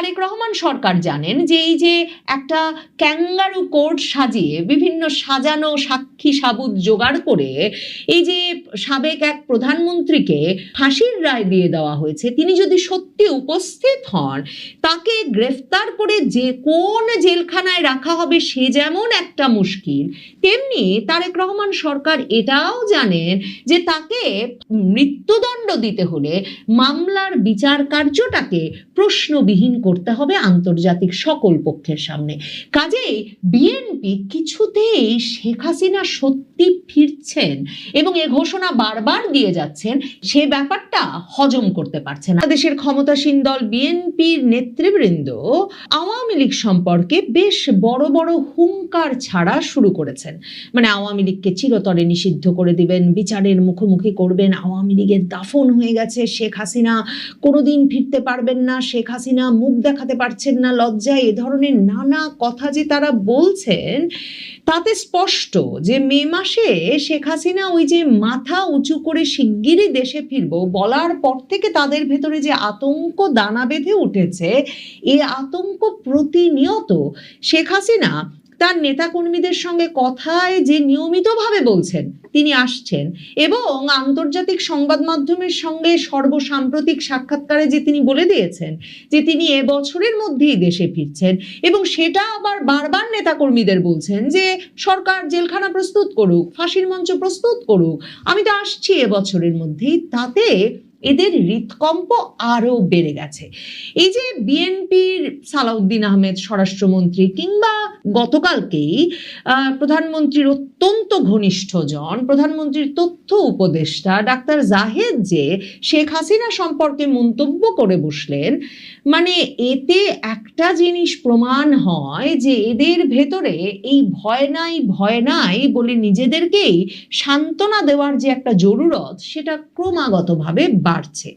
তারেক রহমান সরকার জানেন যে এই যে একটা ক্যাঙ্গারু কোর্ট সাজিয়ে বিভিন্ন সাজানো সাক্ষী সাবুত জোগাড় করে এই যে সাবেক এক প্রধানমন্ত্রীকে ফাঁসির রায় দিয়ে দেওয়া হয়েছে, তিনি যদি সত্যি উপস্থিত হন তাকে গ্রেফতার করে যে কোন জেলখানায় রাখা হবে সে যেমন একটা মুশকিল, তেমনি তারেক রহমান সরকার এটাও জানেন যে তাকে মৃত্যুদণ্ড দিতে হলে মামলার বিচার কার্যটাকে প্রশ্নবিহীন করতে হবে আন্তর্জাতিক সকল পক্ষের সামনে। কাজেই বিএনপি কিছুতেই শেখ হাসিনা সত্যি ফিরছেন এবং এ ঘোষণা বারবার দিয়ে যাচ্ছেন সে ব্যাপারটা হজম করতে পারছে না। দেশের ক্ষমতাসীন দল বিএনপির নেতৃবৃন্দ আওয়ামী লীগ সম্পর্কে বেশ বড় বড় হুঙ্কার ছাড়া শুরু করেছেন। মানে আওয়ামী লীগকে চিরতরে নিষিদ্ধ করে দিবেন, বিচারের মুখোমুখি করবেন, আওয়ামী লীগের দাফন হয়ে গেছে, শেখ হাসিনা কোনোদিন ফিরতে পারবেন না, শেখ হাসিনা মুখ দেখাতে পারছেন না লজ্জায়, এ ধরনের নানা কথা যে তারা বলছেন তাতে স্পষ্ট যে মে মাসে শেখ হাসিনা ওই যে মাথা উঁচু করে শিগগিরই দেশে ফিরবো বলার পর থেকে তাদের ভেতরে যে আতঙ্ক দানা বেঁধে উঠেছে, এই আতঙ্ক প্রতিনিয়ত শেখ হাসিনা তার নেতাকর্মীদের সঙ্গে কথায় যে নিয়মিতভাবে বলছেন তিনি আসছেন এবং আন্তর্জাতিক সংবাদ মাধ্যমের সঙ্গে সর্বসাম্প্রতিক সাক্ষাৎকারে যে তিনি বলে দিয়েছেন যে তিনি এবছরের মধ্যেই দেশে ফিরছেন এবং সেটা আবার বারবার নেতাকর্মীদের বলছেন যে সরকার জেলখানা প্রস্তুত করুক, ফাঁসির মঞ্চ প্রস্তুত করুক, আমি তো আসছি এবছরের মধ্যেই, তাতে এদের হৃৎকম্প আরো বেড়ে গেছে। এই যে বিএনপির সালাউদ্দিন আহমেদ স্বরাষ্ট্রমন্ত্রী কিংবা গতকালকেই প্রধানমন্ত্রীর অত্যন্ত ঘনিষ্ঠজন, প্রধানমন্ত্রীর তথ্য উপদেষ্টা ডাক্তার জাহেদ যে শেখ হাসিনা সম্পর্কে মন্তব্য করে বসলেন, মানে এতে একটা জিনিস প্রমাণ হয় যে এদের ভেতরে এই ভয় নাই বলে নিজেদেরকেই সান্ত্বনা দেওয়ার যে একটা জরুরত সেটা ক্রমাগতভাবে বাড়ছে।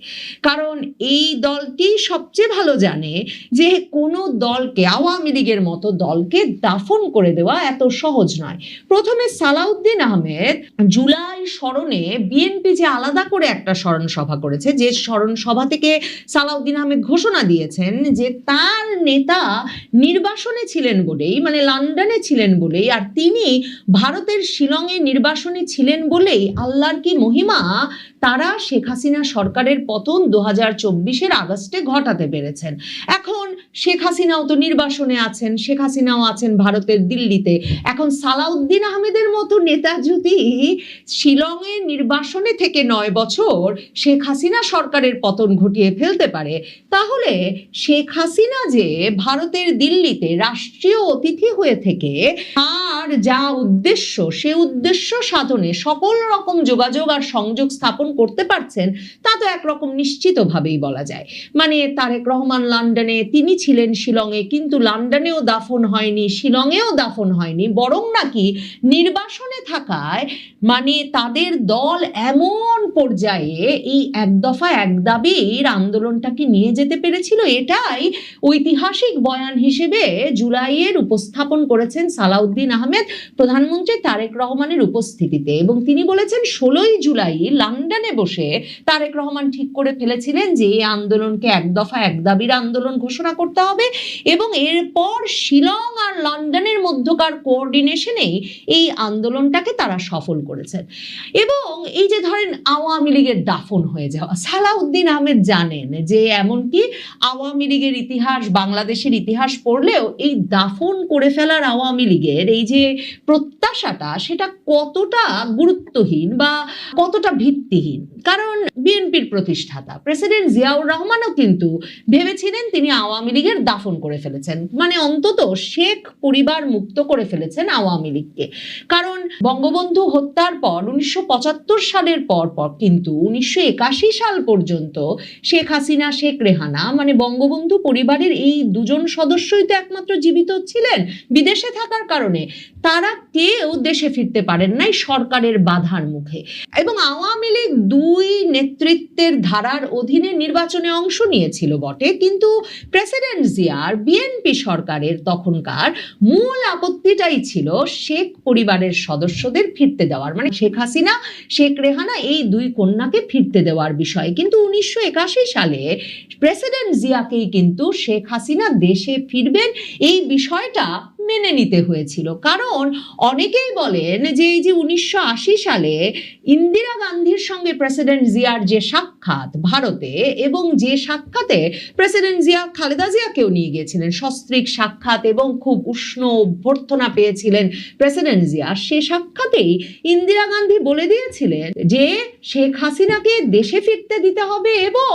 কারণ এই দলটি সবচেয়ে ভালো জানে যে কোনো দলকে, আওয়ামী লীগের মতো দলকে দাফন করে দেওয়া এত সহজ নয়। প্রথমে সালাউদ্দিন আহমেদ জুলাই স্মরণে বিএনপি যে আলাদা করে একটা স্মরণ সভা করেছে, যে স্মরণ সভা থেকে সালাউদ্দিন আহমেদ ঘোষণা দিয়েছেন যে তার নেতা নির্বাসনে ছিলেন বলেই, মানে লন্ডনে ছিলেন বলেই, আর তিনি ভারতের শিলংয়ে নির্বাসনে ছিলেন বলেই আল্লাহর কি মহিমা, তারা শেখ হাসিনা সরকারের পতন 2024 আগস্টে ঘটাতে পেরেছেন। এখন শেখ হাসিনাও তো নির্বাসনে আছেন, শেখ হাসিনাও আছেন ভারতের দিল্লিতে। এখন সালাউদ্দিন আহমেদের মতো নেতা যদি শিলংয়ে নির্বাসনে থেকে 9 বছর শেখ হাসিনা সরকারের পতন ঘটিয়ে ফেলতে পারে, তাহলে শেখ হাসিনা যে ভারতের দিল্লিতে রাষ্ট্রীয় অতিথি হয়ে থেকে আর যা উদ্দেশ্য সে উদ্দেশ্য সাধনে সকল রকম যোগাযোগ আর সংযোগ স্থাপন করতে পারছেন তা তো একরকম নিশ্চিতভাবেই বলা যায়। মানে তারেক রহমান লন্ডনে, তিনি ছিলেন শিলংয়ে, কিন্তু লন্ডনেও দাফন হয়নি, শিলংয়েও দাফন হয়নি, বরং নাকি নির্বাসনে থাকায় মানে তাদের দল এমন পর্যায়ে এই এক দফা এক দাবির আন্দোলনটাকে নিয়ে যেতে পেরেছিল, এটাই ঐতিহাসিক বয়ান হিসেবে জুলাইয়ের উপস্থাপন করেছেন সালাউদ্দিন আহমেদ প্রধানমন্ত্রী তারেক রহমানের উপস্থিতিতে। এবং তিনি বলেছেন 16ই জুলাই লন্ডনে বসে তারেক রহমান ঠিক করে ফেলেছিলেন যে এই আন্দোলনকে এক দফা এক দাবির আন্দোলন ঘোষণা করতে হবে এবং এরপর শিলং আর লন্ডনের মধ্যকার কোঅর্ডিনেশনেই এই আন্দোলনটাকে তারা সফল করেছেন। এবং এই যে ধরেন আওয়ামী লীগের দাফন হয়ে যাওয়া, সালাউদ্দিন আহমেদ জানেন যে এমনকি আওয়ামী লীগের ইতিহাস, বাংলাদেশের ইতিহাস পড়লেও এই দাফন করে ফেলার আওয়ামী লীগের এই যে প্রত্যাশাটা সেটা কতটা গুরুত্বহীন বা কতটা ভিত্তিহীন। কারণ বিএনপির প্রতিষ্ঠাতা প্রেসিডেন্ট জিয়াউর রহমানও কিন্তু ভেবেছিলেন তিনি আওয়ামী লীগের দাফন করে ফেলেছেন, মানে অন্তত শেখ পরিবার মুক্ত করে ফেলেছেন আওয়ামী লীগকে। কারণ বঙ্গবন্ধু হত্যার পর 1975 সালের পর কিন্তু 1981 সাল পর্যন্ত শেখ হাসিনা, শেখ রেহানা, মানে বঙ্গবন্ধু পরিবারের এই দুজন সদস্যই তো একমাত্র জীবিত ছিলেন বিদেশে থাকার কারণে। তারা কেউ দেশে ফিরতে পারেন নাই সরকারের বাধার মুখে। এবং আওয়ামী লীগ দুই নেতৃত্ব নেতৃত্বের ধারার অধীনে নির্বাচনে অংশ নিয়েছিল বটে, কিন্তু প্রেসিডেন্ট জিয়ার বিএনপি সরকারের তখনকার মূল আপত্তিটাই ছিল শেখ পরিবারের সদস্যদের ফিরতে দেওয়ার, মানে শেখ হাসিনা শেখ রেহানা এই দুই কন্যাকে ফিরতে দেওয়ার বিষয়ে। কিন্তু 1981 সালে প্রেসিডেন্ট জিয়াকেই কিন্তু শেখ হাসিনা দেশে ফিরবেন এই বিষয়টা মেনে নিতে হয়েছিল। কারণ অনেকেই বলেন যে এই যে 1980 সালে ইন্দিরা গান্ধীর সঙ্গে প্রেসিডেন্ট জিয়ার যে সাক্ষাৎ ভারতে, এবং যে সাক্ষাতে প্রেসিডেন্ট জিয়া খালেদা জিয়াকেও নিয়ে গিয়েছিলেন, সস্ত্রীক সাক্ষাৎ এবং খুব উষ্ণ অভ্যর্থনা পেয়েছিলেন প্রেসিডেন্ট জিয়া, সে সাক্ষাতেই ইন্দিরা গান্ধী বলে দিয়েছিলেন যে শেখ হাসিনাকে দেশে ফিরতে দিতে হবে, এবং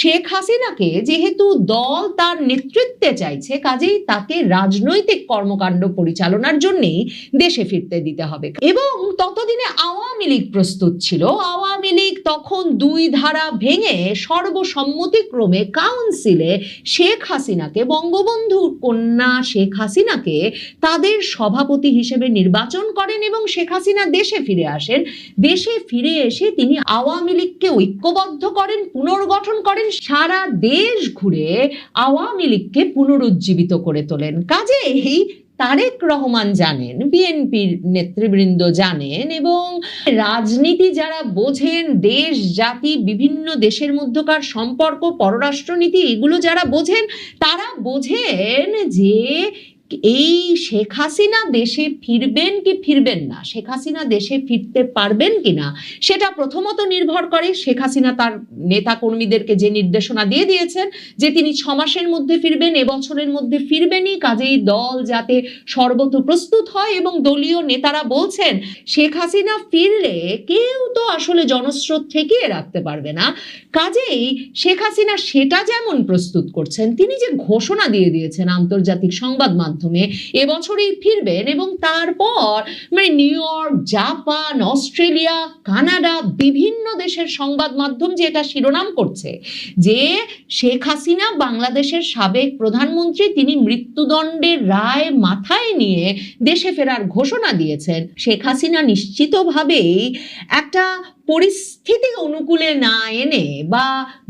শেখ হাসিনাকে যেহেতু দল তার নেতৃত্বে চাইছে, কাজেই তাকে রাজনৈতিক কর্মকাণ্ড পরিচালনার জন্যই দেশে ফিরতে দিতে হবে। এবং ততদিনে আওয়ামী লীগ প্রস্তুত ছিল। আওয়ামী লীগ তখন দুই ধারা ভেঙে সর্বসম্মতিক্রমে কাউন্সিলে শেখ হাসিনাকে, বঙ্গবন্ধুর কন্যা শেখ হাসিনাকে তাদের সভাপতি হিসেবে নির্বাচন করেন, এবং শেখ হাসিনা দেশে ফিরে আসেন। দেশে ফিরে এসে তিনি আওয়ামী লীগকে ঐক্যবদ্ধ করেন, পুনর্গঠন করেন, সারা দেশ ঘুরে আওয়ামী লীগকে পুনরুজ্জীবিত করে তোলেন। কাজেই তারেক রহমান জানেন, বিএনপির নেতৃবৃন্দ জানেন, এবং রাজনীতি যারা বোঝেন, দেশ জাতি বিভিন্ন দেশের মধ্যকার সম্পর্ক, পররাষ্ট্রনীতি এগুলো যারা বোঝেন, তারা বোঝেন যে এই শেখ হাসিনা দেশে ফিরবেন কি ফিরবেন না, শেখ হাসিনা দেশে ফিরতে পারবেন কিনা, সেটা প্রথমত নির্ভর করে শেখ হাসিনা তার নেতা কর্মীদেরকে যে নির্দেশনা দিয়ে দিয়েছেন যে তিনি 6 মাসের মধ্যে ফিরবেন, এবছরের মধ্যে ফিরবেনই, কাজেই দল যাতে সর্বত প্রস্তুত হয়। এবং দলীয় নেতারা বলছেন শেখ হাসিনা ফিরলে কেউ তো আসলে জনস্রোত ঠেকিয়ে রাখতে পারবে না, কাজেই শেখ হাসিনা সেটা যেমন প্রস্তুত করছেন, তিনি যে ঘোষণা দিয়ে দিয়েছেন আন্তর্জাতিক সংবাদ মাধ্যমে এবছরই ফিরবেন, এবং তারপর মানে new York, Japan, Australia, Canada বিভিন্ন দেশের সংবাদ মাধ্যম যে এটা শিরোনাম করছে যে শেখ হাসিনা বাংলাদেশের সাবেক প্রধানমন্ত্রী, তিনি মৃত্যুদণ্ডের রায় মাথায় নিয়ে দেশে ফেরার ঘোষণা দিয়েছেন। শেখ হাসিনা নিশ্চিতভাবেই একটা পরিস্থিতি অনুকূলে না এনে বা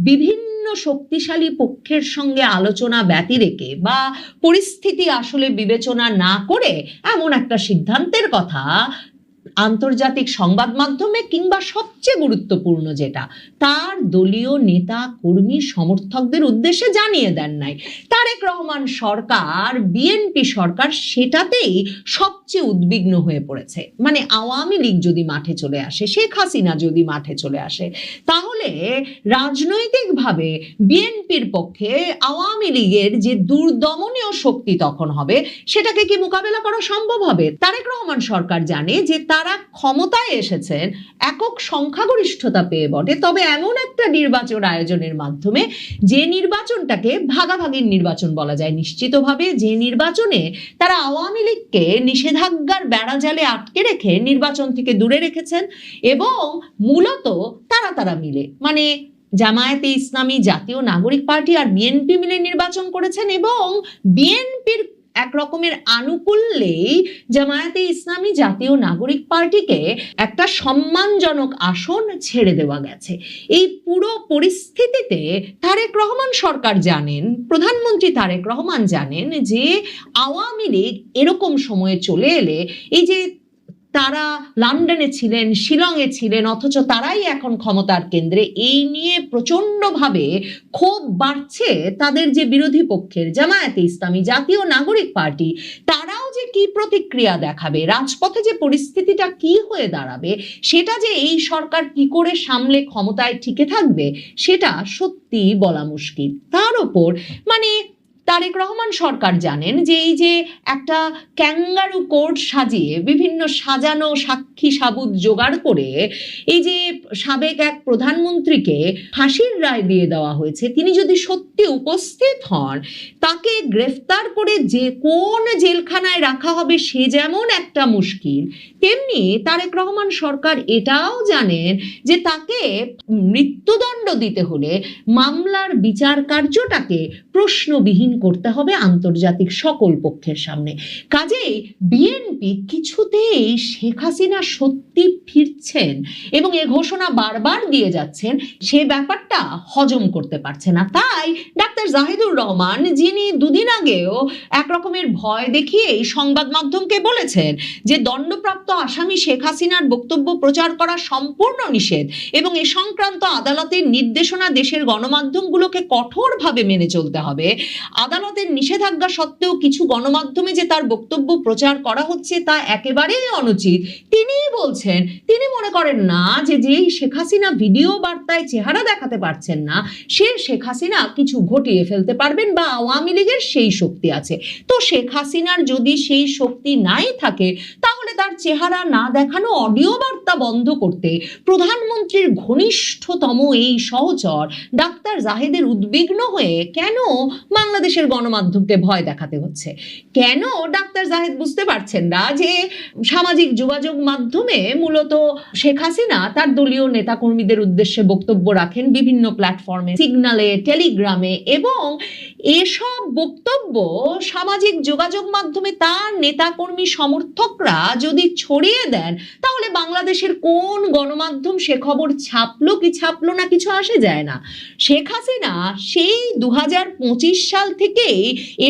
বিভিন্ন শক্তিশালী পক্ষের সঙ্গে আলোচনা ব্যতি রেখে বা পরিস্থিতি আসলে বিবেচনা না করে এমন একটা সিদ্ধান্তের কথা আন্তর্জাতিক সংবাদ মাধ্যমে কিংবা সবচেয়ে গুরুত্বপূর্ণ যেটা তার দলীয় নেতা কর্মী সমর্থকদের উদ্দেশ্যে জানিয়ে দেন নাই। তারেক রহমান সরকার, বিএনপি সরকার সেটাতেই সবচেয়ে উদ্বিগ্ন হয়ে পড়েছে। মানে আওয়ামী লীগ যদি মাঠে চলে আসে, শেখ হাসিনা যদি মাঠে চলে আসে, তাহলে রাজনৈতিকভাবে বিএনপির পক্ষে আওয়ামী লীগের যে দুর্দমনীয় শক্তি তখন হবে, সেটাকে কি মোকাবেলা করা সম্ভব হবে? তারেক রহমান সরকার জানে যে তারা ক্ষমতায় এসেছেন একক সংখ্যাগরিষ্ঠতা পেয়ে বটে, তবে এমন একটা নির্বাচন আয়োজনের মাধ্যমে যে নির্বাচনটাকে ভাগাভাগির নির্বাচন বলা যায়, নিশ্চিতভাবে যে নির্বাচনে তারা আওয়ামী লীগকে নিষেধাজ্ঞার বেড়াজালে আটকে রেখে নির্বাচন থেকে দূরে রেখেছেন, এবং মূলত তারা মিলে মানে জামায়াতে ইসলামী, জাতীয় নাগরিক পার্টি আর বিএনপি মিলে নির্বাচন করেছেন, এবং বিএনপির এক রকমের আনুকূল্যেই জামায়াতে ইসলামী, জাতীয় নাগরিক পার্টিকে একটা সম্মানজনক আসন ছেড়ে দেওয়া গেছে। এই পুরো পরিস্থিতিতে তারেক রহমান সরকার জানেন, প্রধানমন্ত্রী তারেক রহমান জানেন যে আওয়ামী লীগ এরকম সময়ে চলে এলে, এই যে তারা লন্ডনে ছিলেন, শিলংয়ে ছিলেন, অথচ তারাই এখন ক্ষমতার কেন্দ্রে, এই নিয়ে প্রচন্ডভাবে ক্ষোভ বাড়ছে তাদের যে বিরোধী পক্ষের জামায়াতে ইসলামী, জাতীয় নাগরিক পার্টি, তারাও যে কি প্রতিক্রিয়া দেখাবে, রাজপথে যে পরিস্থিতিটা কি হয়ে দাঁড়াবে, সেটা যে এই সরকার কি করে সামলে ক্ষমতায় টিকে থাকবে, সেটা সত্যি বলা মুশকিল। তার উপর মানে তারেক রহমান সরকার জানেন যে এই যে একটা ক্যাঙ্গারু কোর্ট সাজিয়ে বিভিন্ন সাজানো সাক্ষী সাবুত জোগাড় করে এই যে সাবেক এক প্রধানমন্ত্রীকে ফাঁসির রায় দিয়ে দেওয়া হয়েছে, তিনি যদি সত্যি উপস্থিত হন, তাকে গ্রেফতার করে যে কোন জেলখানায় রাখা হবে সে যেমন একটা মুশকিল, তেমনি তারেক রহমান সরকার এটাও জানেন যে তাকে মৃত্যুদণ্ড দিতে হলে মামলার বিচার কার্যটাকে প্রশ্নবিহীন করতে হবে আন্তর্জাতিক সকল পক্ষের সামনে। কাজেই বিএনপি কিছুতেই শেখ হাসিনা সত্যি ফিরছেন এবং এ ঘোষণা বারবার দিয়ে যাচ্ছেন সে ব্যাপারটা হজম করতে পারছে না। তাই ডাক্তার জাহিদুর রহমান, যিনি দুদিন আগেও একরকমের ভয় দেখিয়েই সংবাদ মাধ্যমকে বলেছেন যে দণ্ডপ্রাপ্ত আসামি শেখ হাসিনার বক্তব্য প্রচার করা সম্পূর্ণ নিষেধ এবং এ সংক্রান্ত আদালতের নির্দেশনা দেশের গণমাধ্যমগুলোকে কঠোরভাবে মেনে চলতে হবে, আদালতের নিষেধাজ্ঞা সত্ত্বেও কিছু গণমাধ্যমে যে তার বক্তব্য প্রচার করা হচ্ছে তা একেবারেই অনুচিত, তিনি বলছেন তিনি মনে করেন না যে যেই শেখ হাসিনা ভিডিও বার্তায় চেহারা দেখাতে পারছেন না সে শেখ হাসিনা কিছু ঘটিয়ে ফেলতে পারবেন বা আওয়ামী লীগের সেই শক্তি আছে। তো শেখ হাসিনার যদি সেই শক্তি নাই থাকে তাহলে তার চেহারা না দেখানো অডিও বার্তা বন্ধ করতে প্রধানমন্ত্রীর ঘনিষ্ঠতম এই সহচর ডাক্তার জাহিদের উদ্বিগ্ন হয়ে কেন বাংলাদেশের গণমাধ্যমকে ভয় দেখাতে হচ্ছে? কেন ডাক্তার জাহিদ বুঝতে পারছেন না যে সামাজিক যোগাযোগ মাধ্যমে মূলত শেখ হাসিনা তার দলীয় নেতাকর্মীদের উদ্দেশ্যে বক্তব্য রাখেন বিভিন্ন প্ল্যাটফর্মে, সিগনালে, টেলিগ্রামে, এবং এসব বক্তব্য সামাজিক যোগাযোগ মাধ্যমে তার নেতাকর্মী সমর্থকরা যদি ছড়িয়ে দেন তাহলে বাংলাদেশের কোন গণমাধ্যম সে খবর ছাপলো কি ছাপলো না কিছু আসে যায় না। শেখ হাসিনা সেই 2025 সাল থেকেই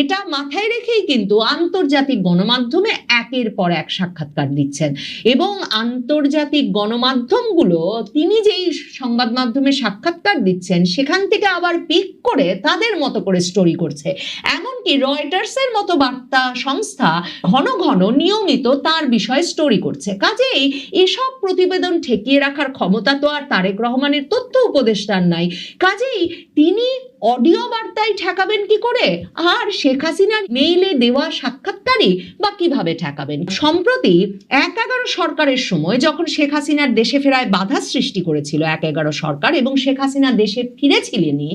এটা মাথায় রেখেই কিন্তু আন্তর্জাতিক গণমাধ্যমে একের পর এক সাক্ষাৎকার দিচ্ছেন এবং আন্তর্জাতিক গণমাধ্যমগুলো তিনি যেই সংবাদ মাধ্যমে সাক্ষাৎকার দিচ্ছেন সেখান থেকে আবার পিক করে তাদের মতো করে স্টোরি করছে। এমনকি রয়টার্সের মতো বার্তা সংস্থা ঘন ঘন নিয়মিত তার বিষয়ে স্টোরি করছে। কাজেই এসব প্রতিবেদন ঠেকিয়ে রাখার ক্ষমতা তো আর তারেক রহমানের তথ্য উপদেষ্টার নাই। কাজেই তিনি অডিও বার্তায় ঠেকাবেন কি করে, আর শেখ হাসিনার মেইলে দেওয়া সাক্ষাৎকারই বা কিভাবে ঠেকাবেন? সম্প্রতি ১/১১ সরকারের সময় যখন শেখ হাসিনার দেশে ফেরায় বাধা সৃষ্টি করেছিল ১/১১ সরকার এবং শেখ হাসিনা দেশে ফিরেছিলেনই,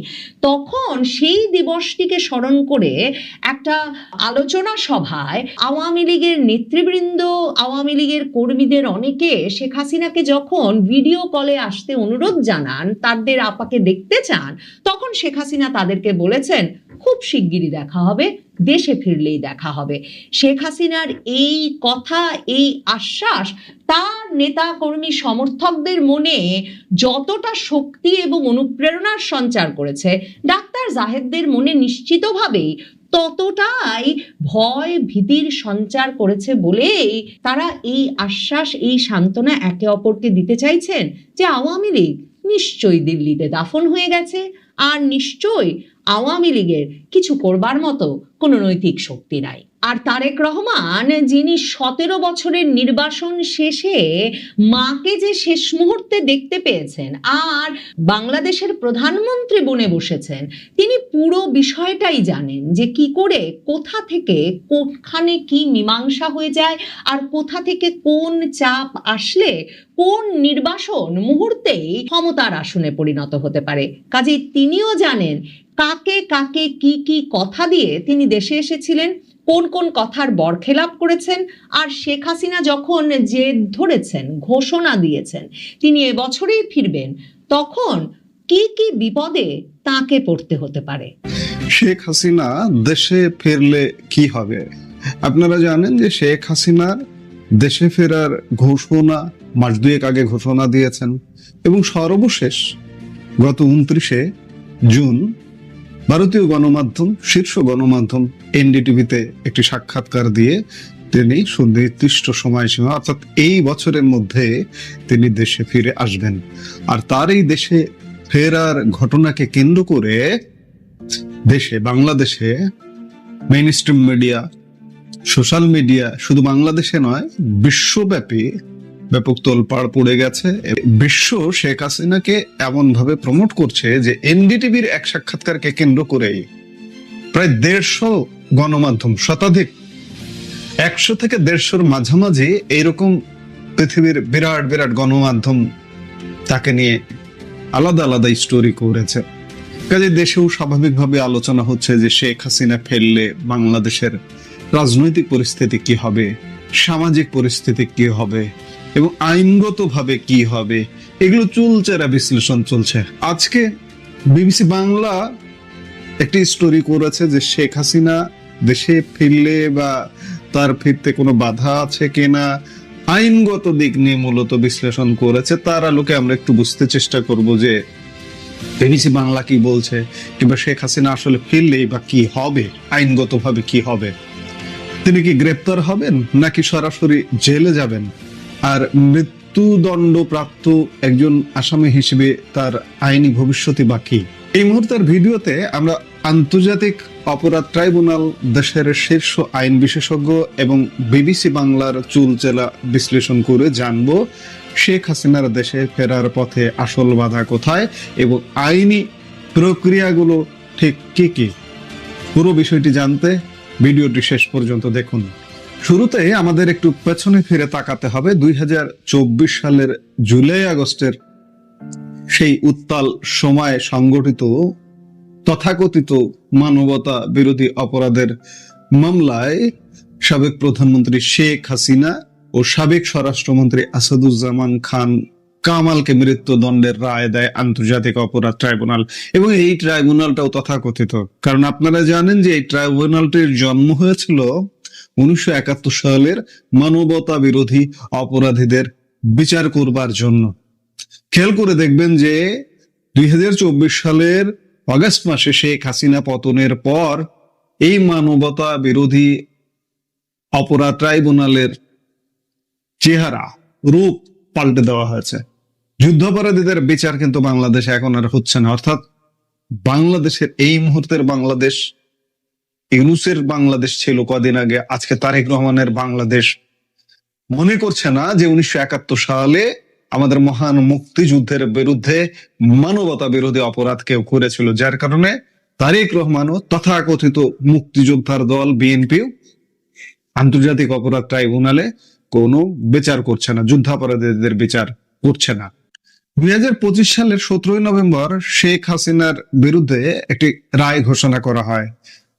তখন সেই দিবসটিকে স্মরণ করে একটা আলোচনা সভায় আওয়ামী লীগের নেতৃবৃন্দ, আওয়ামী লীগের কর্মীদের অনেকে শেখ হাসিনাকে যখন ভিডিও কলে আসতে অনুরোধ জানান, তাদের আপাকে দেখতে চান, তখন শেখ হাসিনা তাদেরকে বলেছেন খুব শিগগিরই দেখা হবে, দেশে ফিরলেই দেখা হবে। শেখ হাসিনার এই কথা, এই আশ্বাস তার নেতা কর্মী সমর্থকদের মনে যতটা শক্তি এবং অনুপ্রেরণার সঞ্চার করেছে, ডাক্তার জাহেদদের মনে নিশ্চিতভাবেই ততটাই ভয় ভীতির সঞ্চার করেছে বলেই তারা এই আশ্বাস, এই সান্ত্বনা একে অপরকে দিতে চাইছেন যে আওয়ামী লীগ নিশ্চয়ই দিল্লিতে দাফন হয়ে গেছে আর নিশ্চয়ই আওয়ামী লীগের কিছু করবার মতো কোনো নৈতিক শক্তি নাই। আর তারেক রহমান, যিনি 17 বছরের নির্বাসন শেষে মাকে যে শেষ মুহূর্তে দেখতে পেয়েছেন আর বাংলাদেশের প্রধানমন্ত্রী বনে বসেছেন, তিনি পুরো বিষয়টাই জানেন যে কি করে কোথা থেকে কোনখানে কি মীমাংসা হয়ে যায় আর কোথা থেকে কোন চাপ আসলে কোন নির্বাসন মুহূর্তেই ক্ষমতার আসনে পরিণত হতে পারে। কাজেই তিনিও জানেন কাকে কাকে কি কি কথা দিয়ে তিনি দেশে এসেছিলেন, কোন কোন কথার বরখেলাপ করেছেন, আর শেখ হাসিনা যখন জেদ ধরেছেন, ঘোষণা দিয়েছেন তিনি এবছরেই ফিরবেন, তখন কি কি বিপদে তাকে পড়তে হতে পারে। শেখ হাসিনা দেশে ফিরলে কি হবে? আপনারা জানেন যে শেখ হাসিনার দেশে ফেরার ঘোষণা মাস দুয়েক আগে ঘোষণা দিয়েছেন এবং সর্বশেষ গত 29শে জুন ভারতীয় গণমাধ্যম, শীর্ষ গণমাধ্যম এনডিটিভিতে একটি সাক্ষাৎকার দিয়ে তিনি সুনির্দিষ্ট সময়সীমা অর্থাৎ এই বছরের মধ্যে তিনি দেশে ফিরে আসবেন। আর তার এই দেশে ফেরার ঘটনাকে কেন্দ্র করে দেশে, বাংলাদেশে মেইনস্ট্রিম মিডিয়া, সোশ্যাল মিডিয়া, শুধু বাংলাদেশে নয় বিশ্বব্যাপী ব্যাপক তোলপাড় পড়ে গেছে। বিশ্ব শেখ হাসিনাকে এমন ভাবে প্রমোট করছে যে এনডিটিভির এক সাক্ষাৎকারকে কেন্দ্র করেই প্রায় 150 গণমাধ্যম, শতাধিক 100 থেকে 150-র মাঝামাঝি এইরকম পৃথিবীর বিরাট বিরাট গণমাধ্যম তাকে নিয়ে আলাদা আলাদা স্টোরি করেছে। কাজে দেশেও স্বাভাবিকভাবে আলোচনা হচ্ছে যে শেখ হাসিনা ফেললে বাংলাদেশের রাজনৈতিক পরিস্থিতি কি হবে, সামাজিক পরিস্থিতি কি হবে এবং আইনগতভাবে কি হবে, এগুলো চুলচেরা বিশ্লেষণ চলছে। আজকে বিবিসি বাংলা একটি স্টোরি করেছে যে শেখ হাসিনা দেশে ফিরলে বা তার ফিরতে কোনো বাধা আছে কিনা, আইনগত দিক নিয়ে মূলত বিশ্লেষণ করেছে। তার আলোকে আমরা একটু বুঝতে চেষ্টা করব যে বিবিসি বাংলা কি বলছে, কিংবা শেখ হাসিনা আসলে ফিরলেই বা কি হবে, আইনগতভাবে কি হবে। তিনি কি গ্রেপ্তার হবেন নাকি সরাসরি জেলে যাবেন, আর মৃত্যুদণ্ড প্রাপ্ত একজন আসামি হিসেবে তার আইনি ভবিষ্যৎই বা কি। এই মুহূর্তের ভিডিওতে আমরা আন্তর্জাতিক অপরাধ ট্রাইব্যুনাল, দেশের শীর্ষ আইন বিশেষজ্ঞ এবং বিবিসি বাংলার চুলচেলা বিশ্লেষণ করে জানবো শেখ হাসিনার দেশে ফেরার পথে আসল বাধা কোথায় এবং আইনি প্রক্রিয়াগুলো ঠিক কি কি। পুরো বিষয়টি জানতে ভিডিওটি শেষ পর্যন্ত দেখুন। শুরুতে আমাদের একটু পেছনে ফিরে তাকাতে হবে 2024 সালের জুলাই আগস্টের সেই উত্তাল সময়ে সংগঠিত তথাকথিত মানবতা বিরোধী অপরাধের মামলায় সাবেক প্রধানমন্ত্রী শেখ হাসিনা ও সাবেক স্বরাষ্ট্রমন্ত্রী আসাদুজ্জামান খান কামালকে মৃত্যুদণ্ডের রায় দেয় আন্তর্জাতিক অপরাধ ট্রাইব্যুনাল। এবং এই ট্রাইব্যুনালটাও তথাকথিত, কারণ আপনারা জানেন যে এই ট্রাইব্যুনালটির জন্ম হয়েছিল 1971 সালের মানবতা বিরোধী অপরাধীদের বিচার করবার জন্য। খেয়াল করে দেখবেন যে 2024 সালের অগাস্ট মাসে শেখ হাসিনা পতনের পর এই মানবতা বিরোধী অপরাধ ট্রাইব্যুনালের চেহারা, রূপ পাল্টে দেওয়া হয়েছে। যুদ্ধাপরাধীদের বিচার কিন্তু বাংলাদেশে এখন আর হচ্ছে না। অর্থাৎ বাংলাদেশের এই মুহূর্তের বাংলাদেশ ইউনূসের বাংলাদেশ ছিল কদিন আগে, আজকে তারেক রহমানের বাংলাদেশ মনে করছে না যে 1971 সালে আমাদের মহান মুক্তিযুদ্ধের বিরুদ্ধে মানবতা বিরোধী অপরাধ কেউ করেছিল, যার কারণে তারেক রহমানও তথাকথিত মুক্তিযোদ্ধার দল বিএনপিও আন্তর্জাতিক অপরাধ ট্রাইব্যুনালে কোনো বিচার করছে না, যুদ্ধাপরাধীদের বিচার করছে না। 2025 সালের 17 নভেম্বর শেখ হাসিনার বিরুদ্ধে একটি রায় ঘোষণা করা হয়।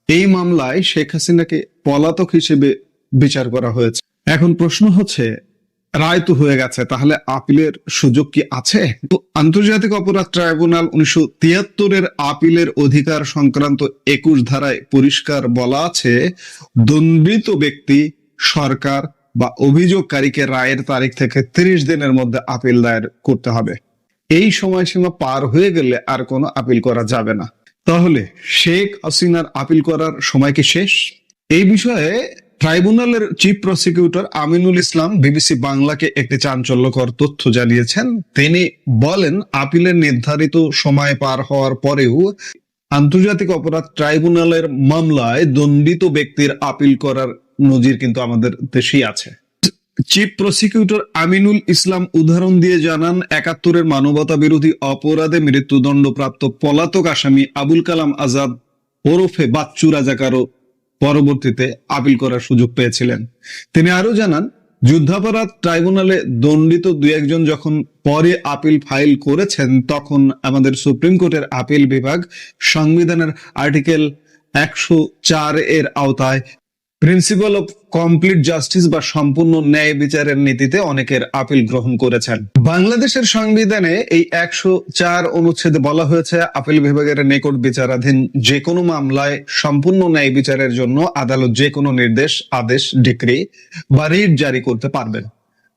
এই মামলায় শেখ হাসিনাকে পলাতক হিসেবে বিচার করা হয়েছে। এখন প্রশ্ন হচ্ছে, রায় তো হয়ে গেছে, তাহলে আপিলের সুযোগ কি আছে? তো আন্তর্জাতিক অপরাধ ট্রাইব্যুনাল 1973 আপিলের অধিকার সংক্রান্ত 21 ধারায় পরিষ্কার বলা আছে, দণ্ডিত ব্যক্তি, সরকার বা অভিযোগকারীকে রায়ের তারিখ থেকে 30 দিনের মধ্যে আপিল দায়ের করতে হবে। এই সময়সীমা পার হয়ে গেলে আর কোনো আপিল করা যাবে না। তাহলে শেখ হাসিনার আপিল করার সময় কি শেষ? এই বিষয়ে ট্রাইব্যুনালের chief prosecutor Aminul Islam BBC বাংলাকে একটি চাঞ্চল্যকর তথ্য জানিয়েছেন। তিনি বলেন, আপিলের নির্ধারিত সময় পার হওয়ার পরেও আন্তর্জাতিক অপরাধ ট্রাইব্যুনালের মামলায় দণ্ডিত ব্যক্তির আপিল করার নজির কিন্তু আমাদের দেশেই আছে। চিফ প্রসিকিউটর আমিনুল ইসলাম উদাহরণ দিয়ে জানান, 71 মানবতা বিরোধী অপরাধে মৃত্যুদণ্ডপ্রাপ্ত পলাতক আসামি আবুল কালাম আজাদ ওরফে বাচ্চু রাজাকারও পরবর্তীতে আপিল করার সুযোগ পেয়েছিলেন। তিনি আরো জানান, যুদ্ধাপরাধ ট্রাইব্যুনালে দণ্ডিত 2-1 যখন পরে আপিল ফাইল করেছেন, তখন আমাদের সুপ্রিম কোর্টের আপিল বিভাগ সংবিধানের আর্টিকেল 104 এর আওতায় প্রিন্সিপাল অফ কমপ্লিট জাস্টিস বা সম্পূর্ণ ন্যায় বিচারের নীতিতে অনেকের আপিল গ্রহণ করেছেন। বাংলাদেশের সংবিধানে এই 104 অনুচ্ছেদে বলা হয়েছে, আপিল বিভাগের নিকট বিচারাধীন যে কোনো মামলায় সম্পূর্ণ ন্যায় বিচারের জন্য আদালত যে কোনো নির্দেশ, আদেশ, ডিক্রি বা রিট জারি করতে পারবেন।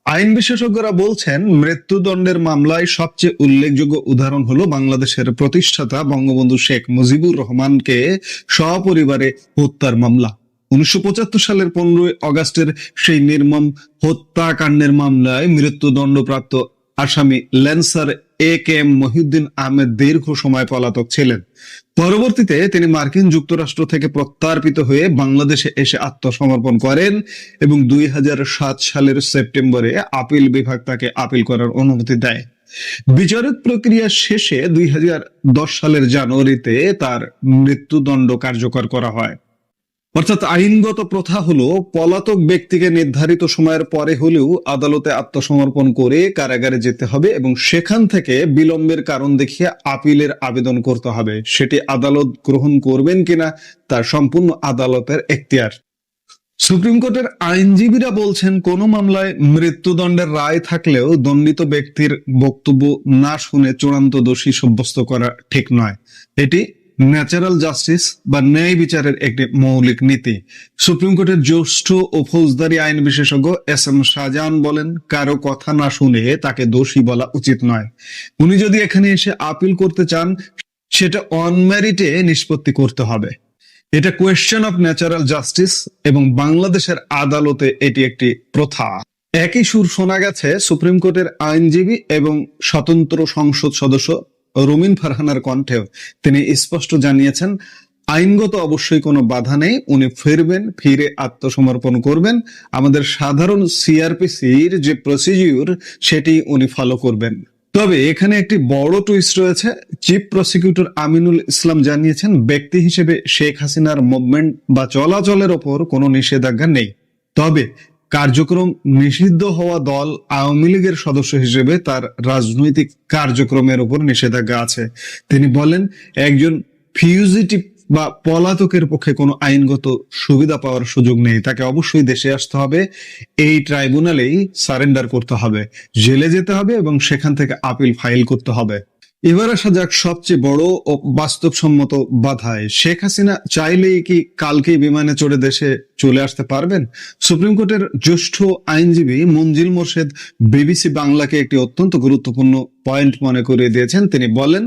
আইন বিশেষজ্ঞরা বলছেন, মৃত্যুদণ্ডের মামলায় সবচেয়ে উল্লেখযোগ্য উদাহরণ হলো বাংলাদেশের প্রতিষ্ঠাতা বঙ্গবন্ধু শেখ মুজিবুর রহমানকে সপরিবারে হত্যার মামলা। 1975 সালের 15 আগস্টের সেই নির্মম হত্যাকাণ্ডের মামলায় মৃত্যুদণ্ডপ্রাপ্ত আসামি ল্যান্সার A.K.M. মহিউদ্দিন আহমেদ দীর্ঘ সময় পলাতক ছিলেন। পরবর্তীতে তিনি মার্কিন যুক্তরাষ্ট্র থেকে প্রত্যার্পিত হয়ে বাংলাদেশে এসে আত্মসমর্পণ করেন এবং 2007 সালের সেপ্টেম্বরে আপিল বিভাগ তাকে আপিল করার অনুমতি দেয়। বিচারিক প্রক্রিয়া শেষে 2010 সালের জানুয়ারিতে তার মৃত্যুদণ্ড কার্যকর করা হয়। অর্থাৎ আইনগত প্রথা হলো, পলাতক ব্যক্তিকে নির্ধারিত সময়ের পরে হলেও আদালতে আত্মসমর্পণ করে কারাগারে যেতে হবে এবং সেখান থেকে বিলম্বের কারণ দেখিয়ে আপিলের আবেদন করতে হবে। সেটি আদালত গ্রহণ করবেন কিনা তার সম্পূর্ণ আদালতের এখতিয়ার। সুপ্রিম কোর্টের আইনজীবীরা বলছেন, কোন মামলায় মৃত্যুদণ্ডের রায় থাকলেও দণ্ডিত ব্যক্তির বক্তব্য না শুনে চূড়ান্ত দোষী সাব্যস্ত করা ঠিক নয়। এটি ন্যাচারাল জাস্টিস বা ন্যায় বিচারের একটি মৌলিক নীতি। সুপ্রিম কোর্টের জ্যেষ্ঠ ও ফৌজদারি আইন বিশেষজ্ঞ এস.এম. শাহজাহান বলেন, কারো কথা না শুনে তাকে দোষী বলা উচিত নয়। উনি যদি এখানে এসে আপিল করতে চান, সেটা অন মেরিটে নিষ্পত্তি করতে হবে। এটা কোয়েশ্চেন অফ ন্যাচারাল জাস্টিস এবং বাংলাদেশের আদালতে এটি একটি প্রথা। একই সুর শোনা গেছে সুপ্রিম কোর্টের আইনজীবী এবং স্বতন্ত্র সংসদ সদস্য রুমিন ফারহানার কণ্ঠেও। তিনি স্পষ্ট জানিয়েছেন, আইনগত অবশ্যই কোনো বাধা নেই, উনি ফিরবেন, ফিরে আত্মসমর্পণ করবেন। আমাদের সাধারণ সিআরপিসির যে প্রসিডিউর সেটি উনি ফলো করবেন। তবে এখানে একটি বড় টুইস্ট রয়েছে। চিফ প্রসিকিউটর আমিনুল ইসলাম জানিয়েছেন, ব্যক্তি হিসেবে শেখ হাসিনার মুভমেন্ট বা চলাচলের ওপর কোনো নিষেধাজ্ঞা নেই। তবে কার্যক্রম নিষিদ্ধ হওয়া দল আওয়ামী লীগের সদস্য হিসেবে তার রাজনৈতিক কার্যক্রমের উপর নিষেধাজ্ঞা আছে। তিনি বলেন, একজন ফিউজিটিভ বা পলাতকের পক্ষে কোনো আইনগত সুবিধা পাওয়ার সুযোগ নেই। তাকে অবশ্যই দেশে আসতে হবে, এই ট্রাইব্যুনালেই সারেন্ডার করতে হবে, জেলে যেতে হবে এবং সেখান থেকে আপিল ফাইল করতে হবে। এবার আসা যাক সবচেয়ে বড় ও বাস্তবসম্মত বাধায়। শেখ হাসিনা চাইলেই কি কালকেই বিমানে চড়ে দেশে চলে আসতে পারবেন? সুপ্রিম কোর্টের জ্যেষ্ঠ আইনজীবী মঞ্জিল মোর্শেদ বিবিসি বাংলাকে একটি অত্যন্ত গুরুত্বপূর্ণ পয়েন্ট মনে করিয়ে দিয়েছেন। তিনি বলেন,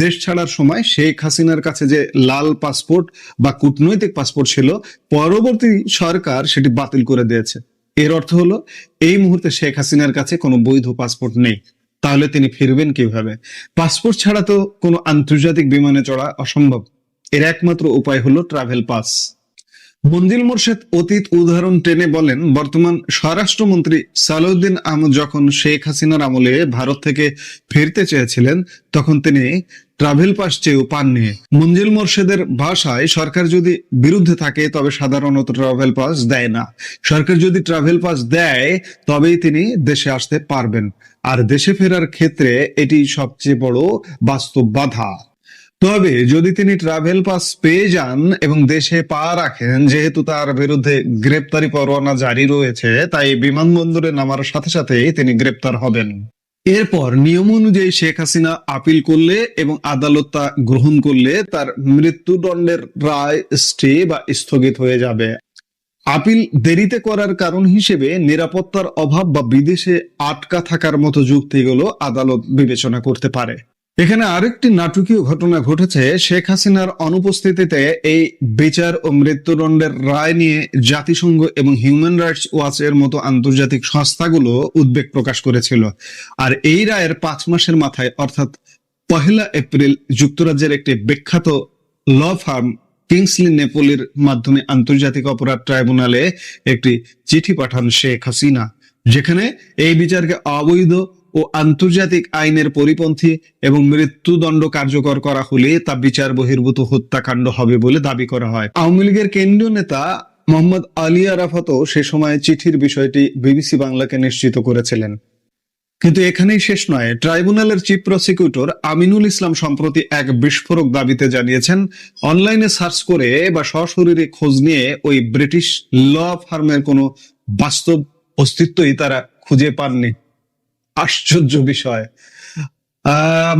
দেশ ছাড়ার সময় শেখ হাসিনার কাছে যে লাল পাসপোর্ট বা কূটনৈতিক পাসপোর্ট ছিল, পরবর্তী সরকার সেটি বাতিল করে দিয়েছে। এর অর্থ হলো এই মুহূর্তে শেখ হাসিনার কাছে কোনো বৈধ পাসপোর্ট নেই। তাহলে তিনি ফিরবেন কিভাবে? পাসপোর্ট ছাড়া তো কোনো আন্তর্জাতিক বিমানে চড়া অসম্ভব। এর একমাত্র উপায় হলো ট্রাভেল পাস। মঞ্জিল মোর্শেদ অতীত উদাহরণ টেনে বলেন, বর্তমান স্বরাষ্ট্রমন্ত্রী সালাউদ্দিন আহমদ যখন শেখ হাসিনার আমলে ভারত থেকে ফিরতে চেয়েছিলেন, তখন তিনি ট্রাভেল পাস চেয়েও পাননি। মঞ্জিল মোর্শেদের ভাষায়, সরকার যদি বিরুদ্ধে থাকে তবে সাধারণত ট্রাভেল পাস দেয় না। সরকার যদি ট্রাভেল পাস দেয় তবেই তিনি দেশে আসতে পারবেন। আর দেশে ফেরার ক্ষেত্রে এটি সবচেয়ে বড় বাস্তব বাধা। তবে যদি তিনি ট্রাভেল পাস পেয়ে যান এবং দেশে পা রাখেন, যেহেতু তার বিরুদ্ধে গ্রেপ্তারি পরোয়ানা জারি রয়েছে, তাই বিমানবন্দরে নামার সাথে সাথেই তিনি গ্রেপ্তার হবেন। এরপর নিয়ম অনুযায়ী শেখ হাসিনা আপিল করলে এবং আদালত তা গ্রহণ করলে তার মৃত্যুদণ্ডের রায় স্টে বা স্থগিত হয়ে যাবে। আপিল দেরিতে করার কারণ হিসেবে নিরাপত্তার অভাব বা বিদেশে আটকা থাকার মতো যুক্তিগুলো আদালত বিবেচনা করতে পারে। এখানে আরেকটি নাটকীয় ঘটনা ঘটেছে। শেখ হাসিনার অনুপস্থিতিতে এই বিচার ও মৃত্যুদণ্ডের রায় নিয়ে জাতিসংঘ এবং হিউম্যান রাইটস ওয়াচের মতো আন্তর্জাতিক সংস্থাগুলো উদ্বেগ প্রকাশ করেছিল। আর এই রায়ের 5 মাসের মাথায়, অর্থাৎ 1 এপ্রিল, যুক্তরাজ্যের একটি বিখ্যাত ল ফার্ম কিংসলি নেপোলির মাধ্যমে আন্তর্জাতিক অপরাধ ট্রাইব্যুনালে একটি চিঠি পাঠান শেখ হাসিনা, যেখানে এই বিচারকে অবৈধ ও আন্তর্জাতিক আইনের পরিপন্থী এবং মৃত্যুদণ্ড কার্যকর করা হলে তা বিচার বহির্ভূত হত্যাকাণ্ড হবে বলে দাবি করা হয়। আওয়ামী লীগের কেন্দ্রীয় নেতা মোহাম্মদ আলী আরাফাতও সে সময় চিঠির বিষয়টি বিবিসি বাংলাকে নিশ্চিত করেছিলেন। কিন্তু এখানেই শেষ নয়। ট্রাইব্যুনালের চিফ প্রসিকিউটর আমিনুল ইসলাম সম্প্রতি এক বিস্ফোরক দাবিতে জানিয়েছেন, অনলাইনে সার্চ করে বা সশরীরে খোঁজ নিয়ে ওই ব্রিটিশ ল ফার্মের কোনো বাস্তব অস্তিত্বই তারা খুঁজে পাননি। আশ্চর্য বিষয়।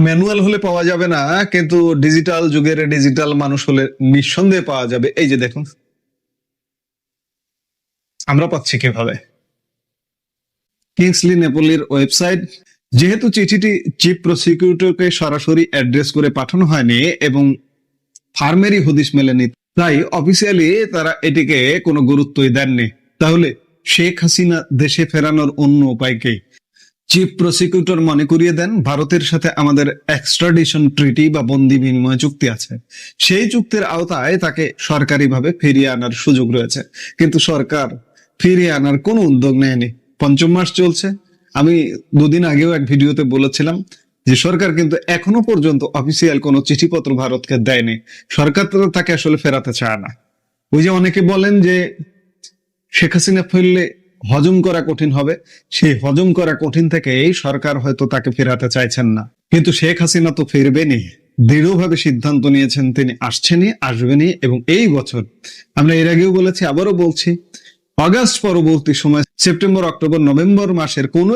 ম্যানুয়াল হলে পাওয়া যাবে না, কিন্তু ডিজিটাল যুগের ডিজিটাল মানুষ হলে নিঃসন্দেহে পাওয়া যাবে। এই যে দেখুন, আমরা পাচ্ছি কিভাবে? কিংসলি নেপোলির ওয়েবসাইট। যেহেতু চিঠিটি চিফ প্রসিকিউটরকে সরাসরি অ্যাড্রেস করে পাঠানো হয়নি এবং ফার্মেরই হদিশ মেলেনি, তাই অফিসিয়ালি তারা এটিকে কোনো গুরুত্বই দেননি। তাহলে শেখ হাসিনা দেশে ফেরানোর অন্য উপায় কি? চিফ প্রসিকিউটর মনে করিয়ে দেন, ভারতের সাথে আমাদের এক্সট্রাডিশন ট্রিটি বা বন্দি বিনিময় চুক্তি আছে। সেই চুক্তির আওতায় তাকে সরকারিভাবে ফিরিয়ে আনার সুযোগ রয়েছে। কিন্তু সরকার ফিরিয়ে আনার কোনো উদ্যোগ নেয়নি। 5ম মাস চলছে। আমি 2 দিন আগেও এক ভিডিওতে বলেছিলাম যে সরকার কিন্তু এখনো পর্যন্ত অফিসিয়াল কোনো চিঠিপত্র ভারতকে দেয়নি। সরকার তো তাকে আসলে ফেরাতে চায় না। ওই যে অনেকে বলেন যে শেখ হাসিনা ফিরলে হজম করা কঠিন হবে, সেই হজম করা কঠিন থেকে এই সরকার হয়তো তাকে ফেরাতে চাইছেন না। কিন্তু শেখ হাসিনা তো ফিরবেনই, দৃঢ়ভাবে সিদ্ধান্ত নিয়েছেন তিনি আসছেনই, আসবেনই। এবং এই বছর, আমরা এর আগেও বলেছি, আবারও বলছি, অগাস্ট পরবর্তী সময় সেপ্টেম্বর, অক্টোবর, নভেম্বর মাসের কোন